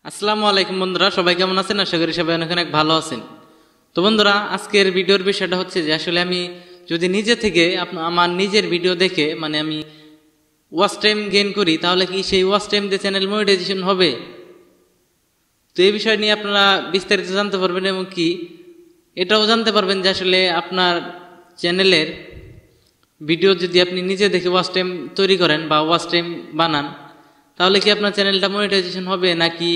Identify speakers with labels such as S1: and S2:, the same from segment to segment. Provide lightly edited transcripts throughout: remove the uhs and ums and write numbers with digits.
S1: আসসালামু আলাইকুম বন্ধুরা, সবাই কেমন আছেন? আশা করি সবাই অনেক অনেক ভালো আছেন। তো বন্ধুরা, আজকের ভিডিওর বিষয়টা হচ্ছে যে আসলে আমি যদি নিজে থেকে আমার নিজের ভিডিও দেখে আমি ওয়াচ টাইম গেইন করি, তাহলে কি সেই ওয়াচ টাইম দিয়ে চ্যানেল মনিটাইজেশন হবে? তো এই বিষয় নিয়ে আপনারা বিস্তারিত জানতে পারবেন এবং কি এটাও জানতে পারবেন যে আসলে আপনার চ্যানেলের ভিডিও যদি আপনি নিজে দেখে ওয়াচ টাইম তৈরি করেন বা ওয়াচ টাইম বানান, তাহলে কি আপনার চ্যানেলটা মনিটাইজেশন হবে নাকি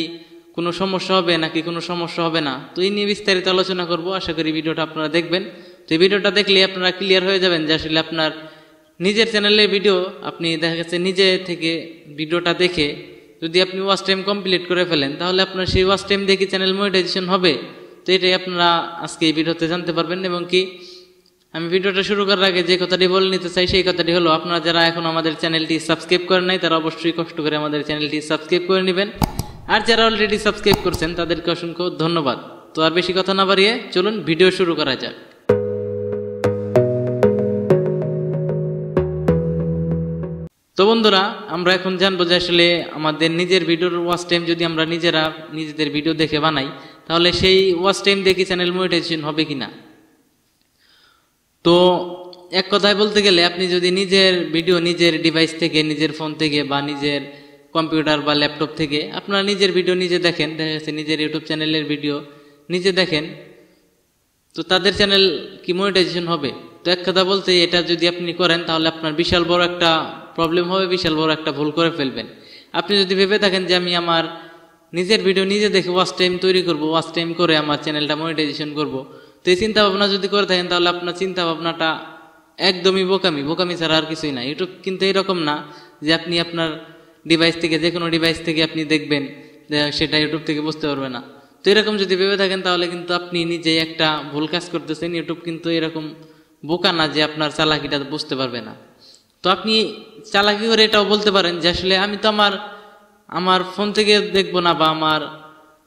S1: কোনো সমস্যা হবে নাকি কোনো সমস্যা হবে না। তো এই নিয়ে বিস্তারিত আলোচনা করব। আশা করি ভিডিওটা আপনারা দেখবেন। তো এই ভিডিওটা দেখলে আপনারা ক্লিয়ার হয়ে যাবেন যে আসলে আপনার নিজের চ্যানেলের ভিডিও আপনি দেখা গেছে নিজে থেকে ভিডিওটা দেখে যদি আপনি ওয়াচ টাইম কমপ্লিট করে ফেলেন, তাহলে আপনার সেই ওয়াচ টাইম দেখে চ্যানেল মনিটাইজেশন হবে। তো এটাই আপনারা আজকে এই ভিডিওতে জানতে পারবেন। এবং কি আমি ভিডিওটা শুরু করার আগে যে কথাটি বলে নিতে চাই, সেই কথাটি হলো, আপনারা যারা এখন আমাদের চ্যানেলটি সাবস্ক্রাইব করেন নাই, তারা অবশ্যই কষ্ট করে আমাদের চ্যানেলটি সাবস্ক্রাইব করে নেবেন। আর যারা অলরেডি সাবস্ক্রাইব করছেন তাদেরকে অসংখ্য ধন্যবাদ। তো আর বেশি কথা না বাড়িয়ে চলুন ভিডিও শুরু করা যাক। তো বন্ধুরা, আমরা এখন জানবো যে আসলে আমাদের নিজের ভিডিওর ওয়াচ টাইম যদি আমরা নিজেদের ভিডিও দেখে বানাই, তাহলে সেই ওয়াচ টাইম দেখে চ্যানেল মনিটাইজেশন হবে কিনা। তো এক কথায় বলতে গেলে, আপনি যদি নিজের ভিডিও নিজের ডিভাইস থেকে, নিজের ফোন থেকে বা নিজের কম্পিউটার বা ল্যাপটপ থেকে আপনারা নিজের ভিডিও নিজে দেখেন, দেখা যাচ্ছে নিজের ইউটিউব চ্যানেলের ভিডিও নিজে দেখেন, তো তাদের চ্যানেল কি মনিটাইজেশন হবে? তো এক কথা বলতে, এটা যদি আপনি করেন তাহলে আপনার বিশাল বড় একটা প্রবলেম হবে, বিশাল বড় একটা ভুল করে ফেলবেন। আপনি যদি ভেবে থাকেন যে আমি আমার নিজের ভিডিও নিজে দেখে ওয়াচ টাইম তৈরি করব, ওয়াচ টাইম করে আমার চ্যানেলটা মনিটাইজেশন করব, তো এই চিন্তা ভাবনা যদি করে থাকেন, তাহলে আপনার চিন্তা ভাবনাটা একদমই বোকামি ছাড়া আর কিছুই না। ইউটিউব কিন্তু এরকম না যে আপনি আপনার ডিভাইস থেকে, যে কোনো ডিভাইস থেকে আপনি দেখবেন, সেটা ইউটিউব থেকে বুঝতে পারবে না। তো এরকম যদি ভেবে থাকেন, তাহলে কিন্তু আপনি নিজেই একটা ভুল কাজ করতেছেন। ইউটিউব কিন্তু এরকম বোকা না যে আপনার চালাকিটা বুঝতে পারবে না। তো আপনি চালাকি করে এটাও বলতে পারেন যে আসলে আমি তো আমার ফোন থেকে দেখবো না, বা আমার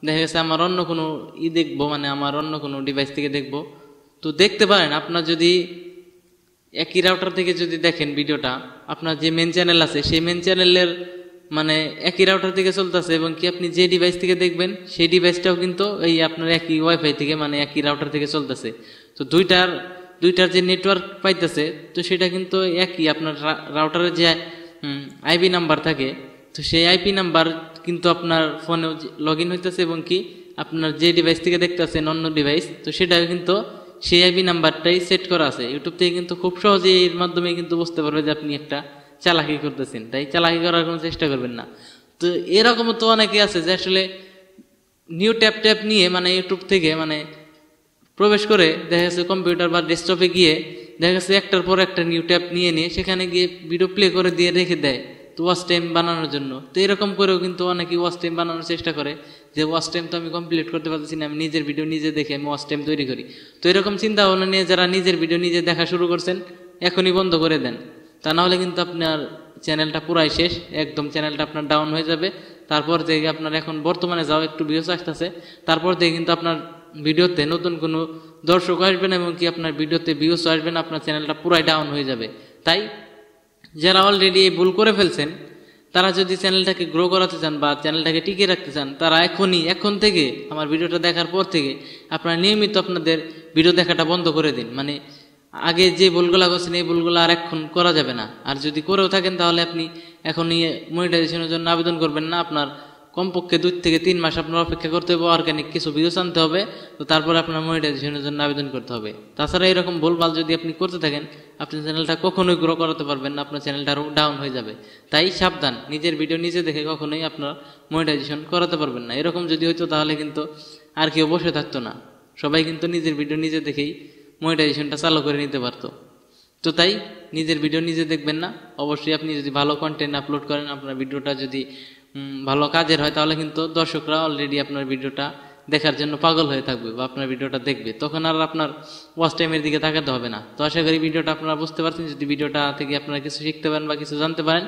S1: দেখা গেছে আমার অন্য কোনো দেখবো, আমার অন্য কোনো ডিভাইস থেকে দেখবো। তো দেখতে পারেন, আপনার যদি একই রাউটার থেকে যদি দেখেন ভিডিওটা, আপনার যে মেন চ্যানেল আছে সেই মেন চ্যানেলের একই রাউটার থেকে চলতেছে, এবং কি আপনি যে ডিভাইস থেকে দেখবেন সেই ডিভাইসটাও কিন্তু এই আপনার একই ওয়াইফাই থেকে, একই রাউটার থেকে চলতেছে। তো দুইটার যে নেটওয়ার্ক পাইতেছে, তো সেটা কিন্তু একই। আপনার রাউটারের যে আইপি নাম্বার থাকে, তো সেই আইপি নাম্বার কিন্তু আপনার ফোনেও লগ ইন হইতেছে, এবং কি আপনার যে ডিভাইস থেকে দেখতেছেন অন্য ডিভাইস, তো সেটাও কিন্তু সেই আইপি নাম্বারটাই সেট করা আছে। ইউটিউব থেকে কিন্তু খুব সহজে এর মাধ্যমে কিন্তু বুঝতে পারবে যে আপনি একটা চালাকি করতেছেন। তাই চালাকি করার কোনো চেষ্টা করবেন না। তো এরকমও তো অনেকে আছে যে আসলে নিউ ট্যাপ নিয়ে ইউটিউব থেকে প্রবেশ করে দেখা যাচ্ছে কম্পিউটার বা ডেস্কটপে গিয়ে দেখা যাচ্ছে একটার পর একটা নিউ ট্যাব নিয়ে সেখানে গিয়ে ভিডিও প্লে করে দিয়ে রেখে দেয়, তো ওয়াচ টাইম বানানোর জন্য। তো এরকম করেও কিন্তু অনেকে ওয়াচ টাইম বানানোর চেষ্টা করে যে ওয়াচ টাইম তো আমি কমপ্লিট করতে পারতেছি না, আমি নিজের ভিডিও নিজে দেখে আমি ওয়াচ টাইম তৈরি করি। তো এরকম চিন্তা ভাবনা নিয়ে যারা নিজের ভিডিও নিজে দেখা শুরু করছেন, এখনই বন্ধ করে দেন। তা না হলে কিন্তু আপনার চ্যানেলটা পুরাই শেষ, একদম চ্যানেলটা আপনার ডাউন হয়ে যাবে। তারপর থেকে আপনার এখন বর্তমানে যাও একটু ভিউস আসতেছে, তারপর থেকে কিন্তু আপনার ভিডিওতে নতুন কোনো দর্শক আসবে না, এবং কি আপনার ভিডিওতে ভিউস আসবে না, আপনার চ্যানেলটা পুরাই ডাউন হয়ে যাবে। তাই যারা অলরেডি এই ভুল করে ফেলছেন, তারা যদি চ্যানেলটাকে গ্রো করাতে চান বা চ্যানেলটাকে টিকিয়ে রাখতে চান, তারা এখন থেকে আমার ভিডিওটা দেখার পর থেকে আপনারা নিয়মিত আপনাদের ভিডিও দেখাটা বন্ধ করে দিন। আগে যে ভুলগুলা করছেন, এই ভুলগুলো আর এখন করা যাবে না। আর যদি করেও থাকেন, তাহলে আপনি এখনই মনিটাইজেশনের জন্য আবেদন করবেন না। আপনার কমপক্ষে 2 থেকে 3 মাস আপনার অপেক্ষা করতে হবে, অর্গানিক কিছু ভিউস আনতে হবে, তো তারপরে আপনার মনিটাইজেশনের জন্য আবেদন করতে হবে। তাছাড়া এরকম ভুলভাল যদি আপনি করতে থাকেন, আপনার চ্যানেলটা কখনোই গ্রো করাতে পারবেন না, আপনার চ্যানেলটা আরও ডাউন হয়ে যাবে। তাই সাবধান, নিজের ভিডিও নিজে দেখে কখনোই আপনার মনিটাইজেশন করাতে পারবেন না। এরকম যদি হইতো, তাহলে কিন্তু আর কেউ বসে থাকতো না, সবাই কিন্তু নিজের ভিডিও নিজে দেখেই মনিটাইজেশনটা চালু করে নিতে পারতো। তো তাই নিজের ভিডিও নিজে দেখবেন না। অবশ্যই আপনি যদি ভালো কন্টেন্ট আপলোড করেন, আপনার ভিডিওটা যদি ভালো কাজের হয়, তাহলে কিন্তু দর্শকরা অলরেডি আপনার ভিডিওটা দেখার জন্য পাগল হয়ে থাকবে বা আপনার ভিডিওটা দেখবে, তখন আর আপনার ওয়াচ টাইমের দিকে তাকাতে হবে না। তো আশা করি ভিডিওটা আপনারা বুঝতে পারছেন। যদি ভিডিওটা থেকে আপনারা কিছু শিখতে পারেন বা কিছু জানতে পারেন,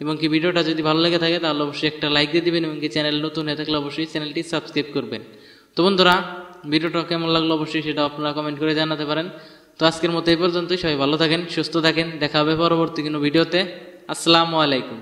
S1: এবং কি ভিডিওটা যদি ভালো লেগে থাকে, তাহলে অবশ্যই একটা লাইক দিয়ে দিবেন, এবং কি চ্যানেল নতুন হয়ে থাকলে অবশ্যই চ্যানেলটি সাবস্ক্রাইব করবেন। তো বন্ধুরা, ভিডিওটা কেমন লাগলো অবশ্যই সেটা আপনারা কমেন্ট করে জানাতে পারেন। তো আজকের মতো এই পর্যন্তই। সবাই ভালো থাকেন, সুস্থ থাকেন, দেখা হবে পরবর্তী কোনো ভিডিওতে। আসসালামু আলাইকুম।